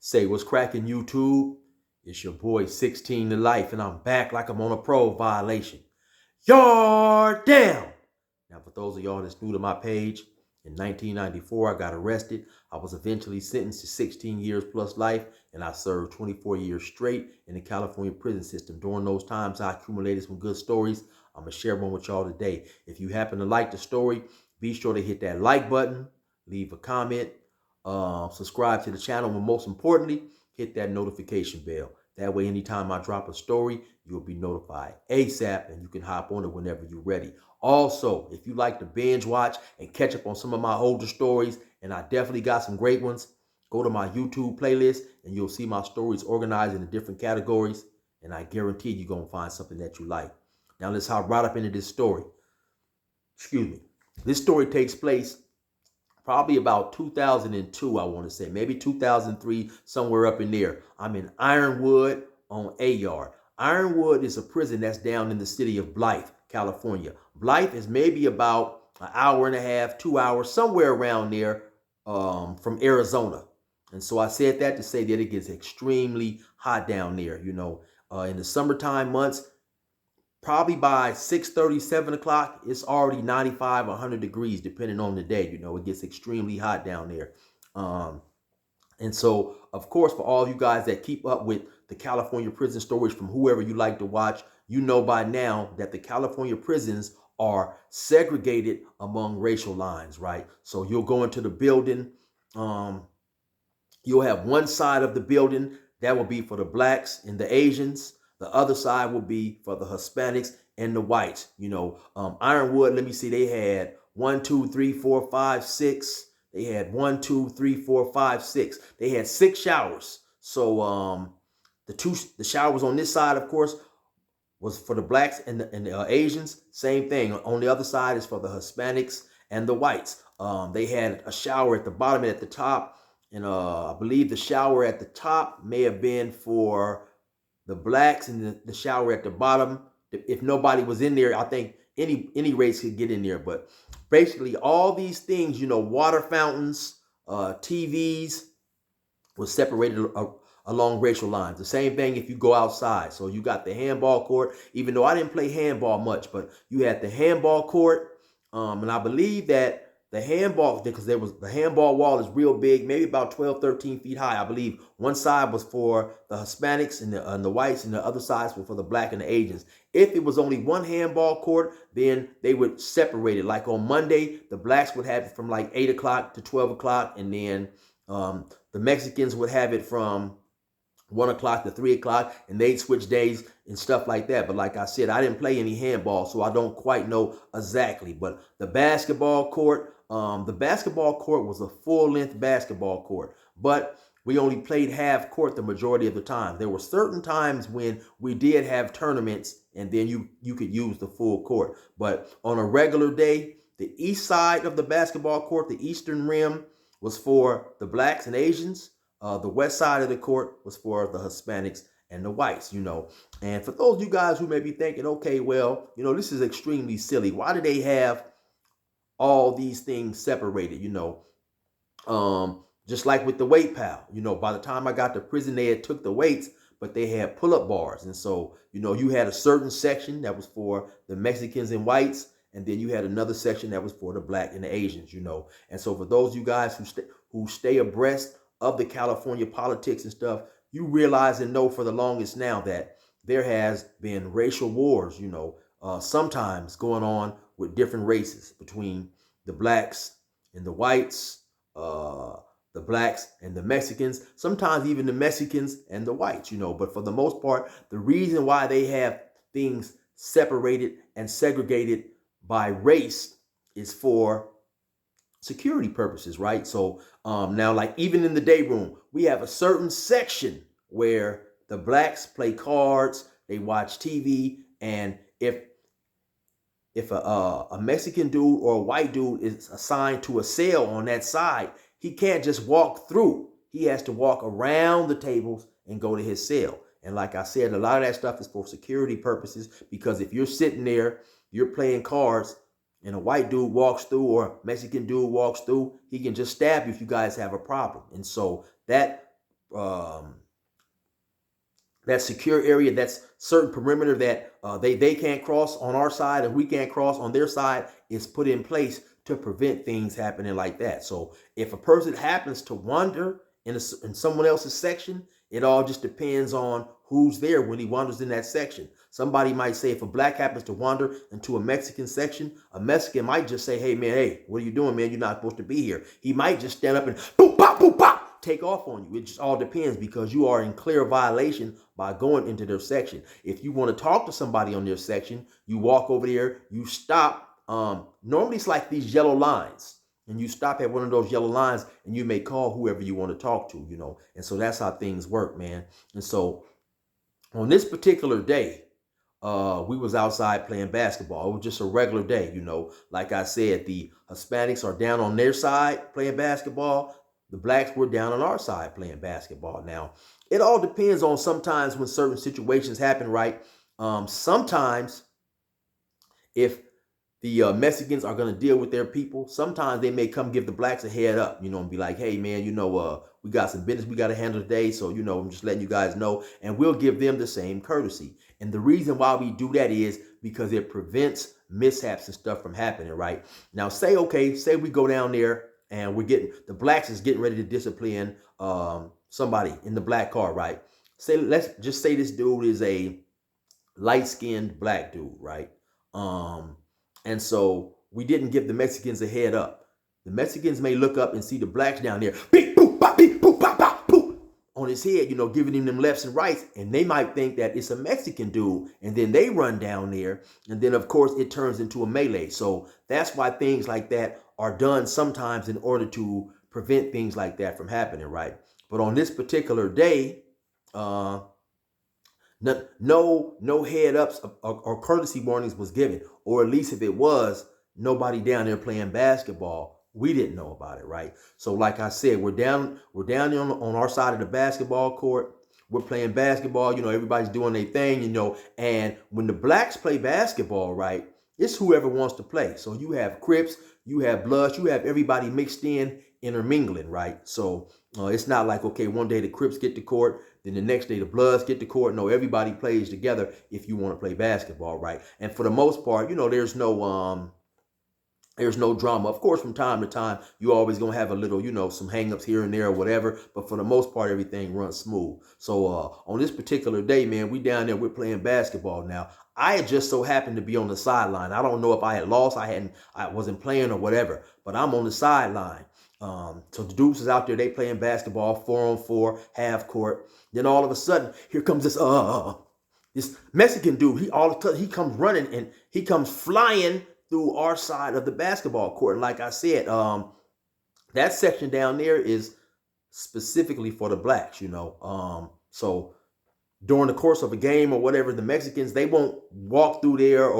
Say what's cracking, YouTube? It's your boy 16 to life, and I'm back like I'm on a parole violation. Yard down! Now, for those of y'all that's new to my page, in 1994, I got arrested. I was eventually sentenced to 16 years plus life, and I served 24 years straight in the California prison system. During those times, I accumulated some good stories. I'm going to share one with y'all today. If you happen to like the story, be sure to hit that like button, leave a comment, subscribe to the channel, and most importantly, hit that notification bell. That way, anytime I drop a story, you'll be notified ASAP, and you can hop on it whenever you're ready. Also, if you like to binge watch and catch up on some of my older stories, and I definitely got some great ones, go to my YouTube playlist, and you'll see my stories organized into different categories, and I guarantee you're going to find something that you like. Now, let's hop right up into this story. Excuse me. This story takes place probably about 2002, I want to say, maybe 2003, somewhere up in there. I'm in Ironwood on A-Yard. Ironwood is a prison that's down in the city of Blythe, California. Blythe is maybe about an hour and a half, 2 hours, somewhere around there from Arizona. And so I said that to say that it gets extremely hot down there. In the summertime months, probably by 6:30, 7 o'clock, it's already 95, 100 degrees, depending on the day. It gets extremely hot down there. And so, of course, for all you guys that keep up with the California prison stories from whoever you like to watch, you know by now that the California prisons are segregated among racial lines, right? So you'll go into the building. You'll have one side of the building that will be for the blacks and the Asians. The other side will be for the Hispanics and the whites. Ironwood, let me see, they had 1, 2, 3, 4, 5, 6. They had 1, 2, 3, 4, 5, 6. They had 6 showers. So the showers on this side, of course, was for the blacks and the Asians. Same thing. On the other side is for the Hispanics and the whites. They had a shower at the bottom and at the top. And I believe the shower at the top may have been for the blacks, and the shower at the bottom, if nobody was in there, I think any race could get in there. But basically, all these things, water fountains, TVs, was separated along racial lines. The same thing if you go outside. So you got the handball court, even though I didn't play handball much, but you had the handball court. And I believe that the handball, because the handball wall is real big, maybe about 12, 13 feet high. I believe one side was for the Hispanics and the whites, and the other sides were for the black and the Asians. If it was only one handball court, then they would separate it. Like on Monday, the blacks would have it from like 8 o'clock to 12 o'clock, and then the Mexicans would have it from 1 o'clock to 3 o'clock, and they'd switch days and stuff like that. But like I said, I didn't play any handball, so I don't quite know exactly. But the basketball court was a full-length basketball court, but we only played half court the majority of the time. There were certain times when we did have tournaments, and then you could use the full court. But on a regular day, the east side of the basketball court, the eastern rim, was for the blacks and Asians. The west side of the court was for the Hispanics and the whites, And for those of you guys who may be thinking, okay, well, this is extremely silly. Why do they have all these things separated, just like with the weight pal. By the time I got to prison, they had took the weights, but they had pull-up bars. And so, you had a certain section that was for the Mexicans and whites, and then you had another section that was for the black and the Asians, And so for those of you guys who stay abreast of the California politics and stuff, you realize and know for the longest now that there has been racial wars, sometimes going on with different races between the blacks and the whites, the blacks and the Mexicans, sometimes even the Mexicans and the whites, But for the most part, the reason why they have things separated and segregated by race is for security purposes, right? So now, like even in the day room, we have a certain section where the blacks play cards, they watch TV, and if a Mexican dude or a white dude is assigned to a cell on that side, he can't just walk through. He has to walk around the tables and go to his cell. And like I said, a lot of that stuff is for security purposes, because if you're sitting there, you're playing cards, and a white dude walks through or a Mexican dude walks through, he can just stab you if you guys have a problem. And so that um, that secure area, that's certain perimeter that they can't cross on our side and we can't cross on their side, is put in place to prevent things happening like that. So if a person happens to wander in someone else's section, it all just depends on who's there when he wanders in that section. Somebody might say if a black happens to wander into a Mexican section, a Mexican might just say, hey, man, hey, what are you doing, man? You're not supposed to be here. He might just stand up and boop, bop, boop, bop, take off on you. It just all depends because you are in clear violation by going into their section. If you want to talk to somebody on their section, you walk over there, you stop. Normally it's like these yellow lines, and you stop at one of those yellow lines and you may call whoever you want to talk to, and so that's how things work, man. And so on this particular day, we was outside playing basketball. It was just a regular day, like I said, the Hispanics are down on their side playing basketball. The blacks were down on our side playing basketball. Now, it all depends on sometimes when certain situations happen, right? Sometimes if the Mexicans are going to deal with their people, sometimes they may come give the blacks a head up, and be like, hey, man, we got some business we got to handle today. So, I'm just letting you guys know. And we'll give them the same courtesy. And the reason why we do that is because it prevents mishaps and stuff from happening, right? Now, say we go down there and the blacks is getting ready to discipline somebody in the black car, right? Let's just say this dude is a light-skinned black dude, right? And so we didn't give the Mexicans a head up. The Mexicans may look up and see the blacks down there, beep, boop, bop, beep, boop, bop, bop, boop, on his head, giving him them lefts and rights. And they might think that it's a Mexican dude. And then they run down there. And then, of course, it turns into a melee. So that's why things like that are done sometimes in order to prevent things like that from happening, right? But on this particular day, no head ups or courtesy warnings was given, or at least if it was, nobody down there playing basketball. We didn't know about it, right? So like I said, we're down on our side of the basketball court. We're playing basketball, everybody's doing their thing, and when the blacks play basketball, right, it's whoever wants to play. So you have Crips, you have Bloods, you have everybody mixed in, intermingling, right? So it's not like, okay, one day the Crips get to court, then the next day the Bloods get to court. No, everybody plays together if you want to play basketball, right? And for the most part, there's no drama. Of course, from time to time, you always going to have a little, some hangups here and there or whatever. But for the most part, everything runs smooth. So on this particular day, man, we down there, we're playing basketball now. I had just so happened to be on the sideline. I don't know if I had lost, I wasn't playing or whatever, but I'm on the sideline. So the dudes is out there, they playing basketball, 4-on-4, half court. Then all of a sudden, here comes this Mexican dude. He comes running and he comes flying through our side of the basketball court. And like I said, that section down there is specifically for the blacks, So during the course of a game or whatever, the Mexicans, they won't walk through there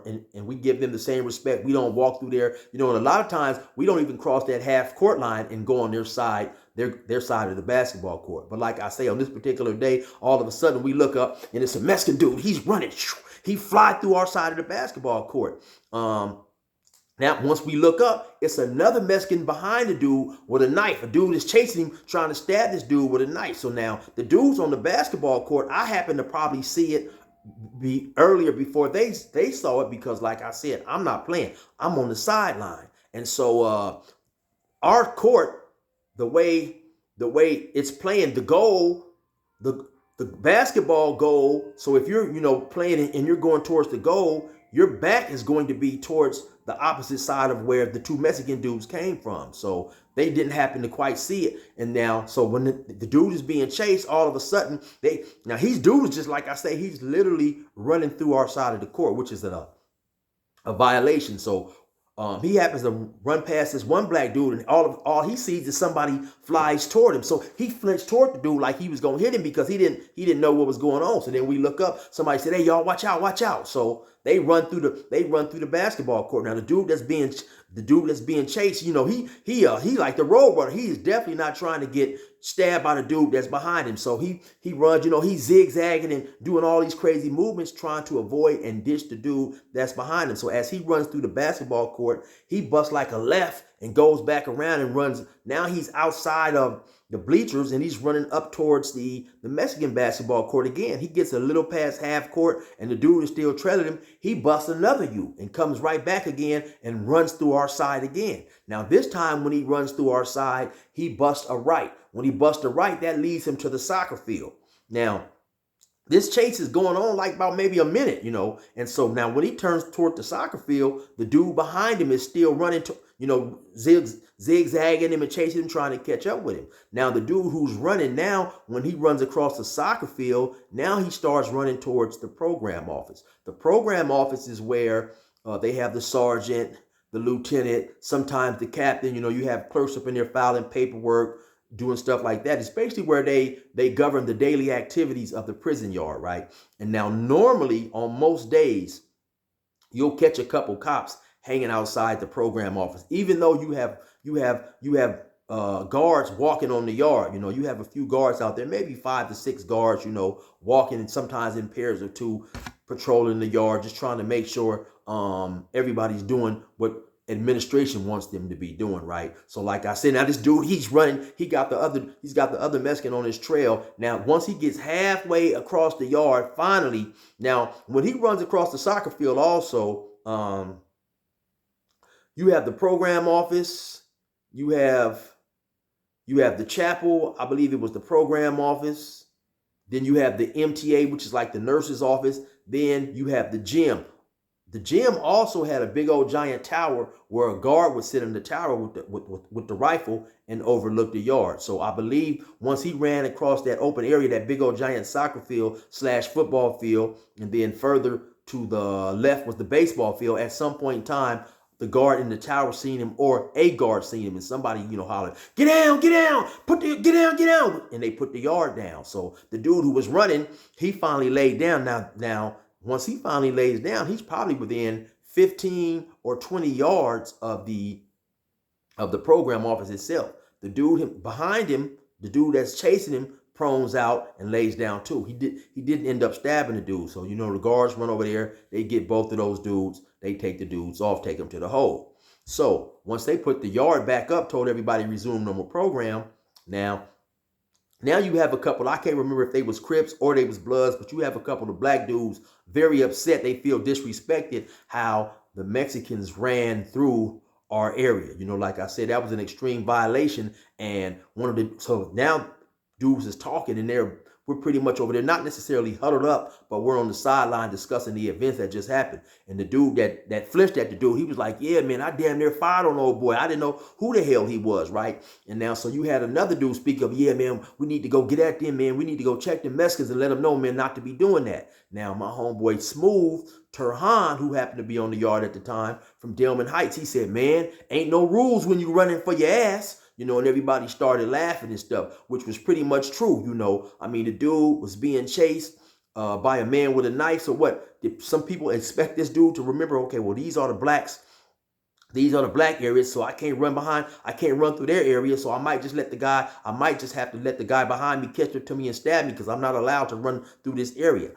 and we give them the same respect. We don't walk through there. And a lot of times we don't even cross that half court line and go on their side, their side of the basketball court. But like I say, on this particular day, all of a sudden we look up and it's a Mexican dude. He's running. He fly through our side of the basketball court. Now, once we look up, it's another Mexican behind the dude with a knife. A dude is chasing him, trying to stab this dude with a knife. So now the dudes on the basketball court, I happen to probably see it earlier before they saw it because, like I said, I'm not playing. I'm on the sideline. And so our court, the way it's playing, the goal, the basketball goal. So if you're, playing and you're going towards the goal, your back is going to be towards the opposite side of where the two Mexican dudes came from. So they didn't happen to quite see it. And now, so when the dude is being chased, all of a sudden, dude is just like I say, he's literally running through our side of the court, which is a violation. So he happens to run past this one black dude, and all he sees is somebody flies toward him. So he flinched toward the dude like he was gonna hit him because he didn't know what was going on. So then we look up. Somebody said, "Hey, y'all, watch out!" So they run through the basketball court. Now the dude that's being chased, he like the road runner. He is definitely not trying to get stabbed by the dude that's behind him. So he runs, he's zigzagging and doing all these crazy movements, trying to avoid and ditch the dude that's behind him. So as he runs through the basketball court, he busts like a left and goes back around and runs. Now he's outside of the bleachers and he's running up towards the Mexican basketball court again. He gets a little past half court and the dude is still trailing him. He busts another U and comes right back again and runs through our side again. Now this time when he runs through our side, he busts a right. When he busts a right, that leads him to the soccer field. Now, this chase is going on like about maybe a minute, And so now when he turns toward the soccer field, the dude behind him is still running to, zigzagging him and chasing him, trying to catch up with him. Now the dude who's running now, when he runs across the soccer field, now he starts running towards the program office. The program office is where they have the sergeant, the lieutenant, sometimes the captain. You have clerks up in there filing paperwork, doing stuff like that. It's basically where they govern the daily activities of the prison yard, right? And now normally on most days, you'll catch a couple cops hanging outside the program office, even though you have guards walking on the yard. You have a few guards out there, maybe 5 to 6 guards, walking, and sometimes in pairs of 2, patrolling the yard, just trying to make sure everybody's doing what administration wants them to be doing, right? So like I said, now this dude, he's running, he's got the other Mexican on his trail. Now, once he gets halfway across the yard, finally, now when he runs across the soccer field also, you have the program office, you have the chapel, I believe it was the program office, then you have the MTA, which is like the nurse's office, then you have the gym. The gym also had a big old giant tower where a guard would sit in the tower with the rifle and overlook the yard. So I believe once he ran across that open area, that big old giant soccer field / football field, and then further to the left was the baseball field, at some point in time, the guard in the tower seen him, or a guard seen him, and somebody, hollered, get down, get down, get down. And they put the yard down. So the dude who was running, he finally laid down. Now, once he finally lays down, he's probably within 15 or 20 yards of the program office itself. The dude behind him, the dude that's chasing him, prones out and lays down too. He didn't end up stabbing the dude. So, the guards run over there. They get both of those dudes. They take the dudes off, take them to the hole. So once they put the yard back up, told everybody resume normal program. Now you have a couple, I can't remember if they was Crips or they was Bloods, but you have a couple of black dudes very upset. They feel disrespected how the Mexicans ran through our area. Like I said, that was an extreme violation. And so now dudes is talking and we're pretty much over there, not necessarily huddled up, but we're on the sideline discussing the events that just happened. And the dude that flinched at the dude, he was like, yeah, man, I damn near fired on old boy. I didn't know who the hell he was, right? And now, so you had another dude speak of, yeah, man, we need to go get at them, man. We need to go check the Mexicans and let them know, man, not to be doing that. Now, my homeboy Smooth Turhan, who happened to be on the yard at the time from Delman Heights, he said, man, ain't no rules when you running for your ass. And everybody started laughing and stuff, which was pretty much true. I mean, the dude was being chased by a man with a knife. So what? Did some people expect this dude to remember, okay, well, these are the blacks. These are the black areas, so I can't run through their area. So I might just have to let the guy behind me catch up to me and stab me because I'm not allowed to run through this area.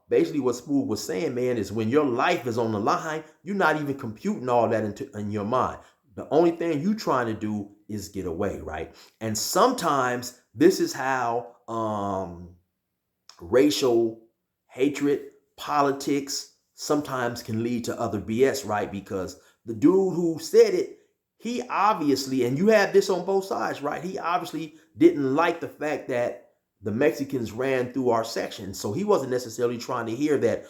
Basically what Smooth was saying, man, is when your life is on the line, you're not even computing all that in your mind. The only thing you trying to do is get away, right? And sometimes this is how racial hatred, politics sometimes can lead to other BS, right? Because the dude who said it, he obviously, and you have this on both sides, right? He obviously didn't like the fact that the Mexicans ran through our section. So he wasn't necessarily trying to hear that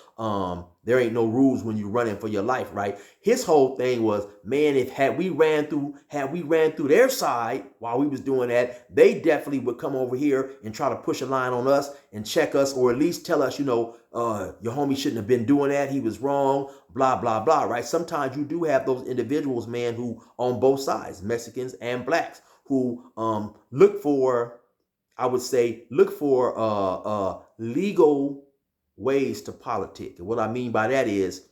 there ain't no rules when you're running for your life, right? His whole thing was, man, had we ran through their side while we was doing that, they definitely would come over here and try to push a line on us and check us, or at least tell us, your homie shouldn't have been doing that. He was wrong, blah, blah, blah, right? Sometimes you do have those individuals, man, who on both sides, Mexicans and blacks, who look for legal ways to politic. And what I mean by that is,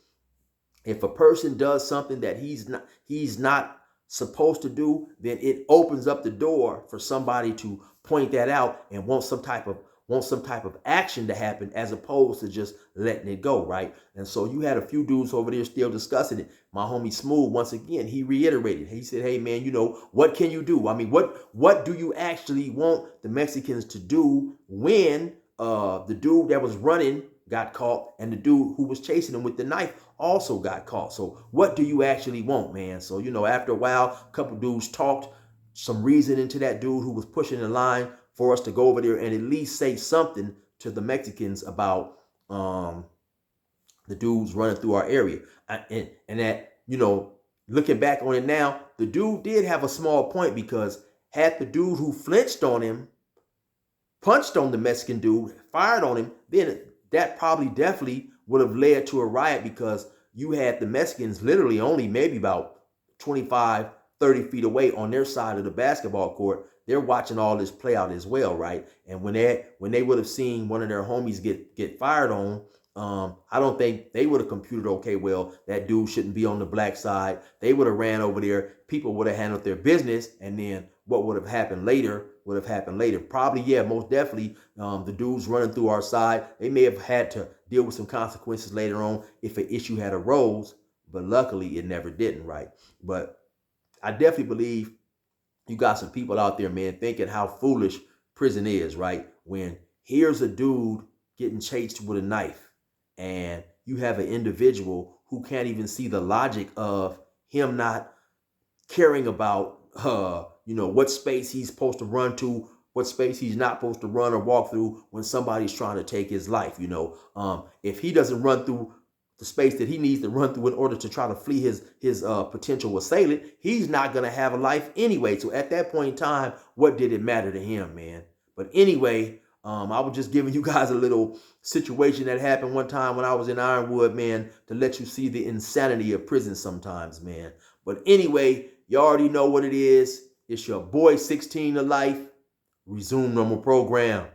if a person does something that he's not supposed to do, then it opens up the door for somebody to point that out and want some type of action to happen, as opposed to just letting it go, right? And so you had a few dudes over there still discussing it. my homie Smooth, once again, he reiterated. He said, hey, man, what can you do? I mean, what do you actually want the Mexicans to do when the dude that was running got caught and the dude who was chasing him with the knife also got caught? So what do you actually want, man? So, after a while, a couple dudes talked some reason into that dude who was pushing the line for us to go over there and at least say something to the Mexicans about the dudes running through our area. And that, looking back on it now, the dude did have a small point, because had the dude who flinched on him punched on the Mexican dude, fired on him, then that probably definitely would have led to a riot, because you had the Mexicans literally only maybe about 25, 30 feet away on their side of the basketball court. They're watching all this play out as well, right? And when they would have seen one of their homies get fired on, I don't think they would have computed, okay, well, that dude shouldn't be on the black side. They would have ran over there. People would have handled their business. And then what would have happened later Probably, yeah, most definitely, the dudes running through our side, they may have had to deal with some consequences later on if an issue had arose. But luckily, it never didn't, right? But I definitely believe you got some people out there, man, thinking how foolish prison is, right? When here's a dude getting chased with a knife, and you have an individual who can't even see the logic of him not caring about, what space he's supposed to run to, what space he's not supposed to run or walk through when somebody's trying to take his life. If he doesn't run through the space that he needs to run through in order to try to flee his potential assailant, he's not going to have a life anyway. So at that point in time, what did it matter to him, man? But anyway, I was just giving you guys a little situation that happened one time when I was in Ironwood, man, to let you see the insanity of prison sometimes, man. But anyway, you already know what it is. It's your boy 16 to life. Resume normal program.